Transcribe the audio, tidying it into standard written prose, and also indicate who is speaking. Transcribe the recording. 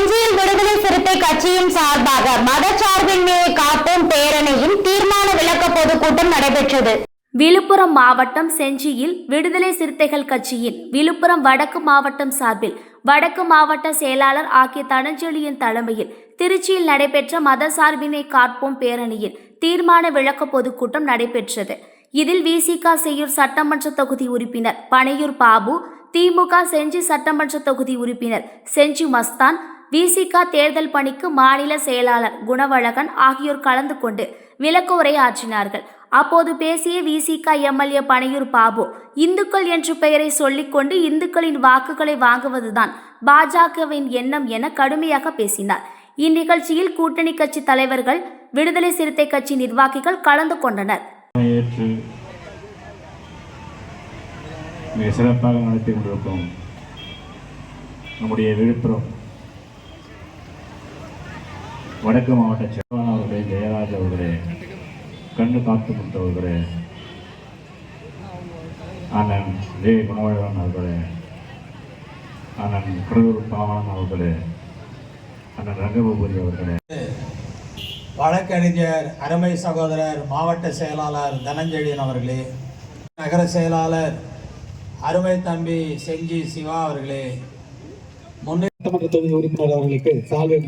Speaker 1: செஞ்சியில் விடுதலை சிறுத்தை கட்சியின் சார்பாக மதச்சார்பின்மையை காப்போம் பேரணியின் தீர்மான விளக்க பொதுக்கூட்டம் நடைபெற்றது.
Speaker 2: விழுப்புரம் மாவட்டம் செஞ்சியில் விடுதலை சிறுத்தைகள் கட்சியின் விழுப்புரம் வடக்கு மாவட்டம் சார்பில் வடக்கு மாவட்ட செயலாளர் ஆகிய தனஞ்செழியன் தலைமையில் திருச்சியில் நடைபெற்ற மதசார்பினை காப்போம் பேரணியில் தீர்மான விளக்க பொதுக்கூட்டம் நடைபெற்றது. இதில் விசிக செய்யூர் சட்டமன்ற தொகுதி உறுப்பினர் பனையூர் பாபு, திமுக செஞ்சி சட்டமன்ற தொகுதி உறுப்பினர் செஞ்சி மஸ்தான், விசிக தேர்தல் பணிக்கு மாநில செயலாளர் குணவழகன் ஆகியோர் கலந்து கொண்டு விளக்க உரை ஆற்றினார்கள். அப்போது பேசிய விசிக எம்எல்ஏ பனையூர் பாபு, இந்துக்கள் என்ற பெயரை சொல்லிக்கொண்டு இந்துக்களின் வாக்குகளை வாங்குவதுதான் பாஜகவின் எண்ணம் என கடுமையாக பேசினார். இந்நிகழ்ச்சியில் கூட்டணி கட்சி தலைவர்கள், விடுதலை சிறுத்தை கட்சி நிர்வாகிகள் கலந்து கொண்டனர்.
Speaker 3: மிக சிறப்பாக நடத்தி கொண்டிருக்கும் நம்முடைய விழுப்புரம் வடக்கு மாவட்ட செயலாளர் அவர்களே, ஜெயராஜ் அவர்களே, கண்ணு காத்து முத்தவர்களே, அண்ணன் குணவழகன் அவர்களே, அண்ணன் கடலூர் பாவன் அவர்களே, அண்ணன் ரங்கபூபதி அவர்களே,
Speaker 4: வழக்கறிஞர் அருமை சகோதரர் மாவட்ட செயலாளர் தனஞ்செழியன் அவர்களே, நகர செயலாளர் அருமை தம்பி செஞ்சி சிவா அவர்களே, முன்னேற்ற தொகுதி உறுப்பினர் அவர்களுக்கு சால்வை